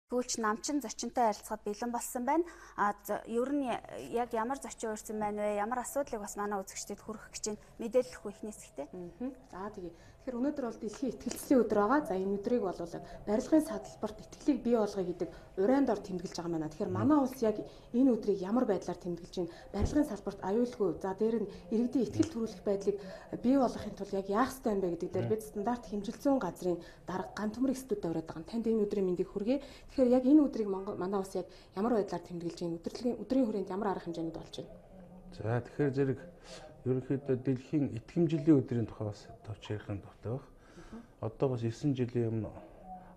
Сүүлч намчин зочинтой харилцахад бэлэн болсон байна. Ер нь яг ямар зочин өөрсөн байна вэ? Ямар асуудлыг бас манай үзэгчдэд хүргэх гэж байна? Мэдээлэл өгөх ихнээс ихтэй. За тэгээ. Тэгэхээр өнөөдөр бол дэлхийн итгэлцлийн өдөр байгаа. За энэ өдрийг бол барилгын салбарт итгэлийг бий болгоё гэдэг урайнд ор тэмдэглэж байгаа байна. Тэгэхээр манай улс яг энэ өдрийг ямар байдлаар тэмдэглэж байна? Барилгын салбарт аюулгүй. За дээр нь иргэдийн итгэл төрүүлэх байдлыг бий болгохын тулд яг яах ёстой юм бэ гэдэг дээр бид стандарт хэмжилзүүн газрын дарга ган төмөр институт тавиад байгаа. Танд энэ өдрийн мэндийг хүргэе. Тэгэхээр яг энэ өдрийг манай улс яг ямар байдлаар тэмдэглэж байна? Өдрийн хүрээнд ямар арга хэмжээнд болж байна? За тэгэхээр зэрэг ерөнхийдөө дэлхийн итгэмжлэлийн өдрийн тухай бас товч ярихын дуртай баг. Одоо бас 9 жилийн өмнө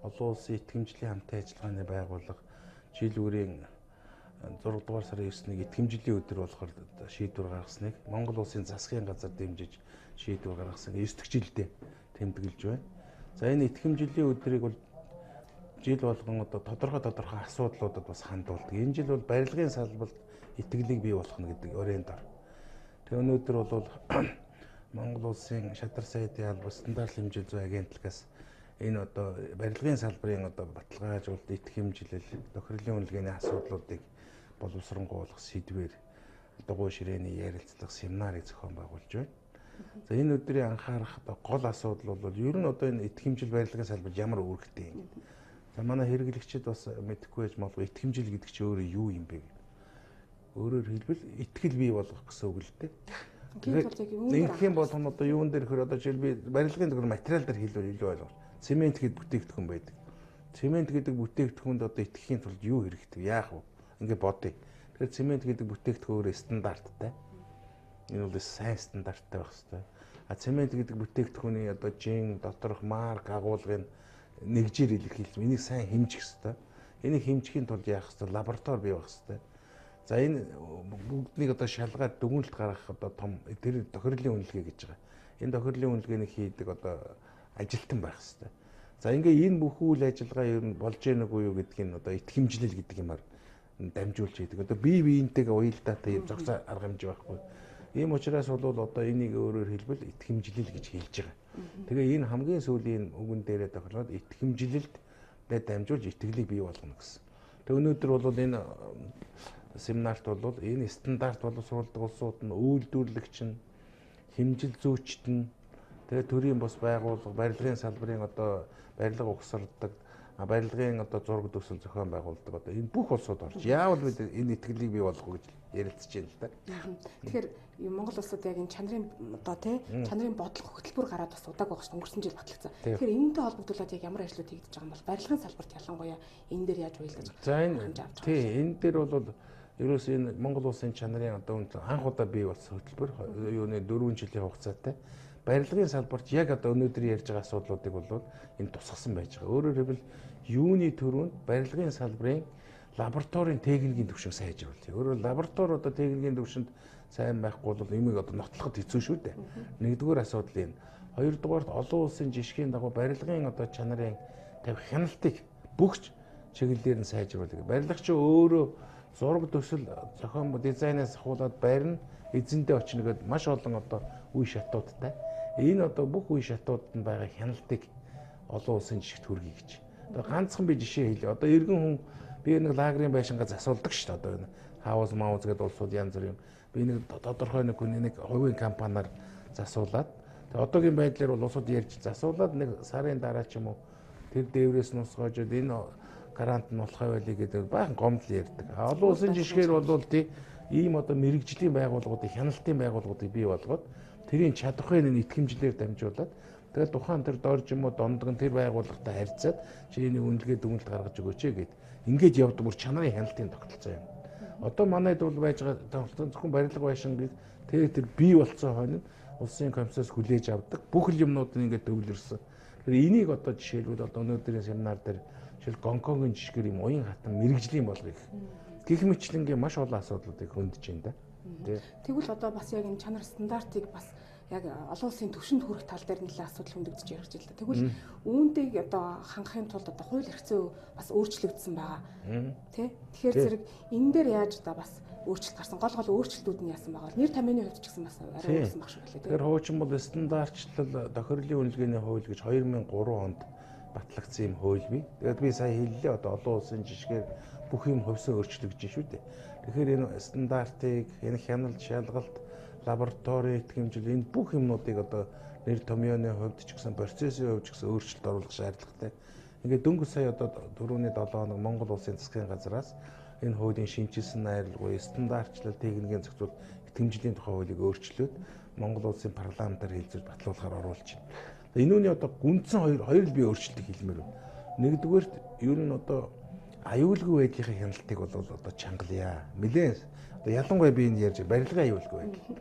олон улсын итгэмжлэлийн хамтын ажиллагааны байгууллага жил үрийн 6 дугаар сарын 9-ний итгэмжлэлийн өдөр болохоор шийдвэр гаргасныг Монгол улсын засгийн газар дэмжиж шийдвэр гаргасан 9 дэх жилдээ тэмдэглэж байна. За энэ итгэмжлэлийн өдрийг бол жил болгон одоо тодорхой асуудлуудад бас хандуулдаг. Энэ жил бол барилгын салбарт итгэлийг бий болгоно гэдэг өрөөнд ор. Тэгээ өнөөдөр бол Монгол улсын шадар сайдын албан стандарт хэмжээ зүйн агентлагаас энэ одоо барилгын салбарын одоо баталгаажуулалт, итг хэмжлэл, тохирлын үнэлгээний асуудлуудыг боловсронгуулах сэдвээр дугуй ширээний ярилцлага семинарыг зохион байгуулж байна. За энэ өдрийн анхаарах гол асуудал бол ер нь одоо энэ итг хэмжил барилгын салбарт ямар үүрэгтэй юм. За манай хэрэглэгчид бас мэдэхгүй байж магадгүй итг хэмжил гэдэг чинь өөрөө юу юм бэ? Өөрөөр хэлбэл итгэл бий болгох гэсэн үг л дээ. Ингэх юм бол одоо юун дээр хөр одоо жишээл би барилгын төгөр материал дээр хэлбэл илүү ойлгох. Цемент гэдэг бүтээгдэхүүн байдаг. Цемент гэдэг бүтээгдэхүүнд одоо итгэхийн тулд юу хэрэгтэй? Яах вэ? Ингээ бодъё. Тэгэхээр цемент гэдэг бүтээгдэхүүн стандарттай. Энэ бол сайн стандарттай байх хэрэгтэй. А цемент гэдэг бүтээгдэхүүний одоо жин, доторх марк, агуулгын нэгжээр илэрхийлж, энийг сайн хэмжих хэрэгтэй. Энийг хэмжихийн тулд яах хэрэгтэй? Лаборатори бий байх хэрэгтэй. За энэ бүгднийг одоо шалгаад дүгнэлт гаргах одоо том тэр тохирлын үнэлгээ гэж байгаа. Энэ тохирлын үнэлгээнийг хийдэг одоо ажилтан байх хэрэгтэй. За ингээ энэ бүх үйл ажиллагаа ер нь болж яах нүг юу гэдгийг нь одоо итг хэмжлэл гэдэг юмар дамжуулж хийдэг. Одоо бие биентэйгээ уялдаатай юм зохицоо арга хэмжээ байхгүй. Ийм учраас бол одоо энийг өөрөөр хэлбэл итг хэмжлэл гэж хэлж байгаа. Тэгээ энэ хамгийн сүүлийн үгэн дээрээ тохиолдоод итг хэмжлэлд дамжуулж итгэлийг бий болгоно гэсэн. Тэгээ өнөөдөр бол энэ семинарт бол энэ стандарт боловсруулдаг улсууд нь үйлдвэрлэгч нь хэмжил зүйчт нь тэгээ төрийн бус байгууллага барилгын салбарын одоо барилга угсардаг барилгын одоо зураг төсөл зохион байгуулдаг одоо энэ бүх улсууд орж яавал бид энэ итгэлийг бий болгох гэж ярилцж байна л да. Тэгэхээр Монгол улсууд яг энэ чанарын одоо чанарын бодлого хөтөлбөр гараад бас удааг байгаа шүү дээ. Өнгөрсөн жил батлагдсан. Тэгэхээр энэтэй холбогдуулаад яг ямар ажлууд хийгдэж байгаа юм бол барилгын салбарт ялангуяа энэ дээр яаж уялдаж байгаа. За энэ дээр бол ерөөс энэ Монгол улсын чанарын одоо анх удаа бий болсон хөтөлбөр юуны 4 жилийн хугацаатай барилгын салбарт яг одоо өнөөдөр ярьж байгаа асуудлуудыг бол энэ тусгасан байж байгаа. Өөрөөр хэлбэл юуны төрөнд барилгын салбарын лабораторийн техникийн түвшин сайжруулах. Өөрөөр лаборатори одоо техникийн түвшинд сайн байхгүй бол юмыг одоо нотлоход хэцүү шүү дээ. Нэгдүгээр асуудал энэ. Хоёрдугаарт олон улсын жишгийн дагуу барилгын одоо чанарын тавих хяналтыг бүх чиглэлээр нь сайжруулах. Барилгач өөрөө зураг төсөл зохион дизайнаас ахуулаад байрна эзэндээ очно гэдэг маш олон одоо үе шатуудтай. Энэ одоо бүх үе шатуудад нь байгаа хяналтыг олон улсын жишгт хүргэе гэж. Одоо ганцхан би жишээ хэлье. Одоо иргэн хүн би нэг лагерын байшингаа засуулдаг шүү дээ. Одоо энэ хаус маус гэдэг улсууд янз бүр юм. Би нэг тодорхой нэг хүний нэг хувийн компаниар засуулаад тэгээ одоогийн байдлаар бол улсууд ярьж засуулаад нэг сарын дараа ч юм уу тэр дээврээс нь усгоожод энэ гарант нь болох байлиг гэдэг баахан гомдол ярьдаг. Олон улсын жишгээр бол тий ийм одоо мэрэгжлийн байгууллагуудыг хяналтын байгууллагуудыг бий болгоод тэрийн чадахыг нь итг хэмжлэлээр дамжуулаад тэгээд тухайн тэр дорж юм уу дондгон тэр байгууллагатай харьцаад чи энийг үнэлгээ дүгнэлт гаргаж өгөөч гэд ингээд явдаг бүр чанарын хяналтын тогтолцоо юм. Одоо манайд бол байж байгаа тогтолцоо зөвхөн барилга байшингийг тэр бий болцсон хойно улсын комиссаас хүлээж авдаг бүх юмнууд нь ингээд төвлөрсөн. Тэгэхээр энийг одоо жишээлбэл одоо өнөөдрийн семинар дээр жишээл Гонконгийн жишгээр юм уян хатан мэрэгжлийн болгох гэх мэтлэнгийн маш олон асуудлуудыг хөндөж байна да. Тэгвэл одоо бас яг энэ чанар стандартыг бас яг олон улсын түвшинд хүрэх тал дээр нэлээд асуудал хөндөгдөж ярих жил. Тэгвэл үүнийг одоо хангахын тулд одоо хууль эрх зүй бас өөрчлөгдсөн байгаа. Тэ? Тэгэхээр зэрэг энэ дээр яаж одоо бас өөрчлөлт гарсан гол өөрчлөлтүүд нь яасан байгаа. Нэр томьёоны хувьд ч гэсэн бас арай өөрсөн баг шүү гэлээ. Тэгэхээр хуучин бол стандартчлал тохирлын үнэлгээний хууль гэж 2003 онд батлагдсан юм хууль бий. Тэгээд би сая хэллээ одоо олон улсын жишгээр бүх юм хувьсан өөрчлөгдөж шүү дээ. Тэгэхээр энэ стандартыг, энэ хяналт, шалгалт, лаборатори итгэмжил энэ бүх юмнуудыг одоо нэр томьёоны хувьд ч гэсэн процессын хувьд ч гэсэн өөрчлөлт оруулах шаардлагатай. Ингээд дөнгөж сая одоо 4-ний 7 хоног Монгол Улсын засгийн газраас энэ хуулийн шинжилсэн найралгүй стандартчлал техникийн зохицуул итгэмжлийн тухай хуулийг өөрчлөөд Монгол Улсын парламентаар хэлцэж батлуулахаар оруулж байна. Энэ үний одоо гүндсэн хоёр л би өөрчлөлтийг хэлмээр байна. Нэгдүгээрт ер нь одоо аюулгүй байдлын хяналтыг бол одоо чангалъя. Нэлээд одоо ялангуяа би энэ ярьж барилгын аюулгүй байдал.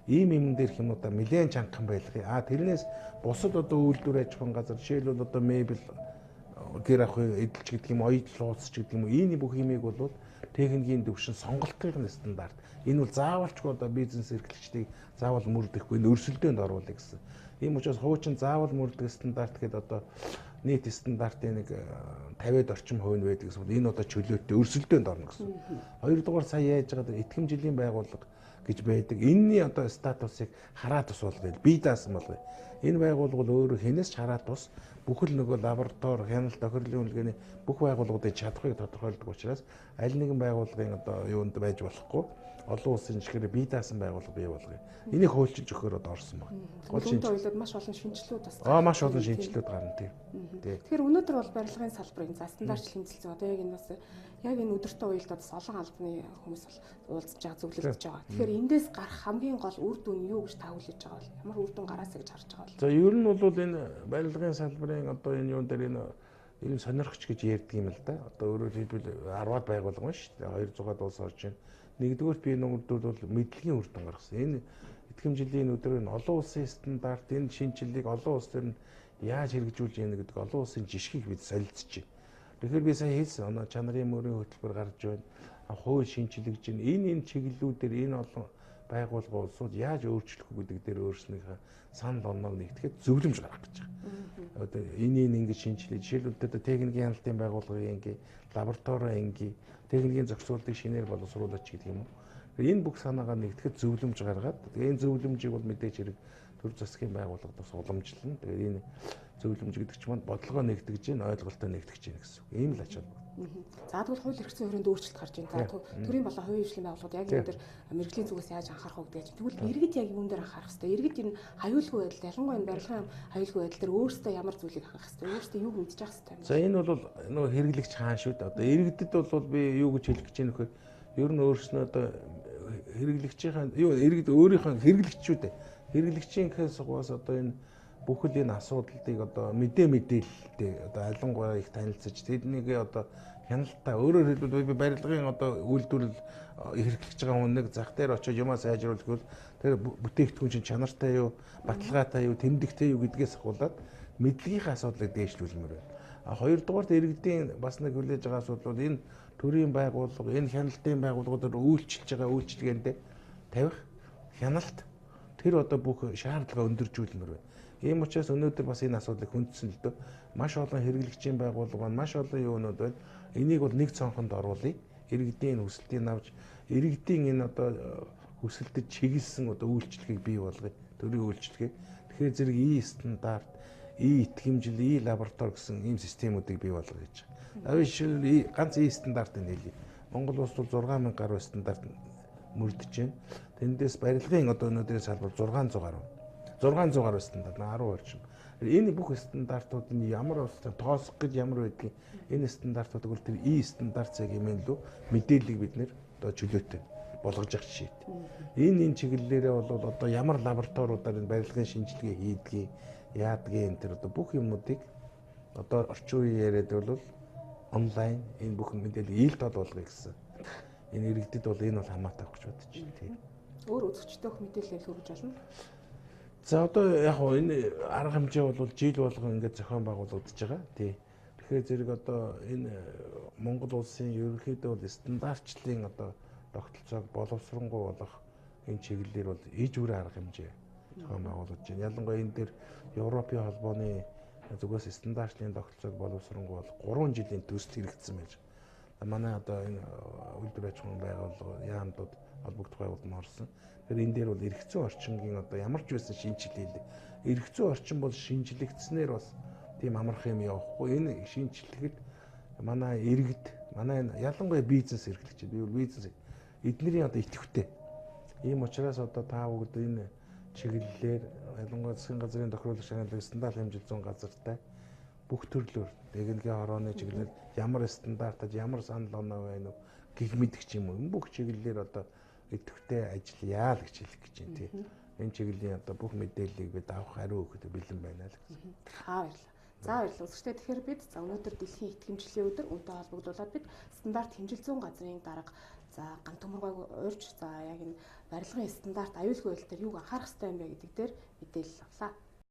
Ийм юм дээр хэмнүүдэ нэлээд чанган байлгая. Тэрнээс бусад одоо үйлдвэр аж ахуйн газар жишээлбэл одоо мебель гэр ахуй эдэлж гэдэг юм, оёдл ууц гэдэг юм. Энэ бүх юмыг бол техникийн төвшин сонголтын стандарт. Энэ бол заавалчгүй одоо бизнес эрхлэгчдийг заавал мөрдөхгүй энэ өрсөлдөөнд оруулах гэсэн. Ийм учраас хуучин заавал мөрдөх стандарт гэдэг одоо нийт стандартын нэг 50-д орчим хувь нь байдаг гэсэн. Энэ одоо чөлөөтэй өрсөлдөөнд орно гэсэн. Хоёрдугаар сая яаж байгаа итгэмжлийн байгууллага гэж байдаг. Энэний одоо статусыг хараад тус болгоё. Бие даасан болгоё. Энэ байгууллага бол өөрөө хэнээс ч хараад тус бүхэл нөгөө лаборатори, хяналт, тохирлын үнэлгээний бүх байгууллагуудын чадхыг тодорхойлдог учраас аль нэгэн байгууллагын одоо юунд байж болохгүй олон улсын жишгээр бие даасан байгууллага бий болгоё. Энийг хуульчилж өгөхөөр одоо орсон байна. Гол шинжилгээд маш олон шинжилгүүд бас маш олон шинжилгүүд гарна тийм. Тэгэхээр өнөөдөр бол барилгын салбарын за стандартчлал хэмжэлцээ одоо яг энэ бас яг энэ өдөртөө уялдаад бас олон албаны хүмүүс бол уулзж байгаа зөвлөж байгаа. Тэгэхээр эндээс гарах хамгийн гол үр дүн юу гэж та хүлээж байгаа бол ямар үр дүн гараасаа гэж харж байгаа бол. За ер нь бол энэ барилгын салбарын одоо энэ юун дээр энэ сонирхч гэж ярьдаг юм л да. Одоо өөрөөр хэлбэл 10-аад байгууллага шүү дээ. 200-аад улс орж байна. Нэгдүгээр би нүгдүүд бол мэдлэгийн үр дүн гаргасан. Энэ итгэмжлийн өдрөөр нь олон улсын стандарт энэ шинжилгээг олон улс төр нь яаж хэрэгжүүлж яах гэдэг олон улсын жишгийг бид солилцож байна. Тэгэхээр би сая хэлсэн чанарын мөрийн хөтөлбөр гарч байна. Хууль шинжилгэж байна. Энэ чиглэлүүдээр энэ олон байгууллага улсууд яаж өөрчлөх үү гэдэг дээр өөрснийхөө санал оноог нэгтгэхэд зөвлөмж гаргах гэж байгаа. Одоо энийг ингэж шинжилээ. Жишээлбэл одоо техникийн хяналтын байгууллагын анги, лаборатори анги, техникийн зохицуултыг шинээр боловсруулаач гэдэг юм уу. Энэ бүх санаагаа нэгтгэхэд зөвлөмж гаргаад энэ зөвлөмжийг бол мэдээж хэрэг төр засгийн байгууллагад бас уламжлална. Тэгээд энэ зөвлөмж гэдэг чинь бодлогоо нэгтгэж гин ойлголтоо нэгтгэж гин гэсэн. Ийм л ач холбогдол. За тэгвэл хууль эрх зүйн хүрээнд өөрчлөлт гарч байна. За төрийн болон хувийн хөгжлийн байгууллагууд яг энэ дээр мэрэгжлийн зүгээс яаж анхаарах вэ гэдэг. Тэгвэл иргэд яг юун дээр анхаарах хэвээр. Иргэд энэ аюулгүй байдал, ялангуяа энэ барилгын аюулгүй байдал дээр өөрсдөө ямар зүйлийг анхаарах хэвээр. Өөрсдөө юуг мэдчих хэвээр. За энэ бол нөгөө хэрэглэгч хаан шүү дээ. Одоо иргэдэд бол би юу гэж хэлэх гэж байна вөхөр. Ер нь өөрснөө одоо хэрэглэгчийн иргэд өөрийнхөө хэрэглэгчүүд хэрэглэгчийн хэсгээс одоо энэ бүхэл энэ асуудлыг одоо мэдээлэлтэй одоо алангуяа их танилцаж тэднийг одоо хяналтаа өөрөөр хэлбэл би барилгын одоо үйлдвэрлэл хэрэглэж байгаа хүнийг зах дээр очиж юмаа сайжруулах бол тэр бүтээгдэхүүн чинь чанартай юу, баталгаатай юу, тэмдэгтэй юу гэдгээс ахуулаад мэдлэгийнхээ асуудлыг дээшлүүлмээр байна. Хоёрдугаарт иргэдийн бас нэг хүлээж байгаа асуудал бол энэ төрийн байгууллага, энэ хяналтын байгууллагуудаар үйлчилж байгаа үйлчилгээнд тавих хяналт тэр одоо бүх шаардлага өндөржүүлмээр байна. Ийм учраас өнөөдөр бас энэ асуудлыг хүндсэн л дөө маш олон хэрэглэгчийн байгууллага маань маш олон юунууд байна. Энийг бол нэг цонхонд оруулъя. Иргэдийн хүсэлтийг авч иргэдийн энэ одоо хүсэлтэд чиглэсэн одоо үйлчлэгийг бий болгоё. Төрийн үйлчлэгийг. Тэгэхээр зэрэг стандарт, итгэмжил, лаборатори гэсэн ийм системүүдийг бий болгоё гэж байгаа. Жишээл ганц стандартыг хэлье. Монгол улс бол 6000 гаруй стандарт мөрдөж байна. Тэндээс барилгын одоо өнөөдрийн салбар 600 гаруй. 600 гаруй стандарт 10 орчим. Энэ бүх стандартууд нь ямар улсын тоосох гэж ямар байдгийг энэ стандартуудыг бол тэр стандарт цаг хэмээн лөө мэдээллийг бид нэр одоо чөлөөтэй болгож явах жишээ. Энэ чиглэлээрээ бол одоо ямар лабораториудаар энэ барилгын шинжилгээ хийдгийг, яадгийг энэ тэр одоо бүх юмнуудыг одоо орчин үеийн яриад бол онлайн энэ бүх мэдээлэл ил тод болгоё гэсэн. Энэ иргэдэд бол энэ бол хамаатай авах гэж бодож байна тийм. Өөр үзэгчтэй мэдээлэл хүргэж болно. За одоо яг энэ арга хэмжээ бол жил болгон ингээд зохион байгуулагдаж байгаа. Тий. Тэгэхээр зэрэг одоо энэ Монгол улсын ерөнхийдөө бол стандартчлалын одоо тогтолцоог боловсронгуй болох энэ чиглэлээр бол иж үр арга хэмжээ зохион байгуулагдаж байна. Ялангуяа энэ дээр Европын холбооны зүгээс стандартчлалын тогтолцоог боловсронгуй бол 3 жилийн төсөлд хэрэгжсэн байж байгаа. Манай одоо энэ үйлдвэр аж ахуйн байгууллага яамдууд холбогдох байгууллагууд орсон. Тэгэхээр энэ дээр бол эрх зүйн орчингийн одоо ямар ч байсан шинжилгээ хийлээ. Эрх зүйн орчин бол шинжлэгдснээр бас тийм амарх юм явахгүй. Энэ шинжилгээд манай иргэд, манай ялангуяа бизнес эрхлэгчид, бизнес эднэрийн одоо идэвхтэй. Ийм учраас одоо та бүгд энэ чиглэлээр ялангуяа засгийн газрын тохируулах шагналыг стандарт хэмжил зүүн газартай бүх төрлөөр дэглэгээ хорооны чиглэлээр ямар стандартад ямар санал оноо байна уу гэх мэдгч юм уу бүх чиглэлээр одоо идэвхтэй ажиллая л гэж хэлэх гэж байна тийм. Энэ чиглэлийн одоо бүх мэдээллийг бид авах хариу өгөхөд бэлэн байна л гэж. Баярлалаа. За баярлалаа. Үзэгчдээ тэгэхээр бид өнөөдөр дэлхийн итгэмжлэлийн өдөр үүнтэй холбогдуулаад бид стандарт хэмжил зүүн газрын дарга за ганц төмөргөйг урьж за яг энэ барилгын стандарт аюулгүй байдлаар юуг анхаарах хэрэгтэй юм бэ гэдэг дээр мэдээлэл авлаа.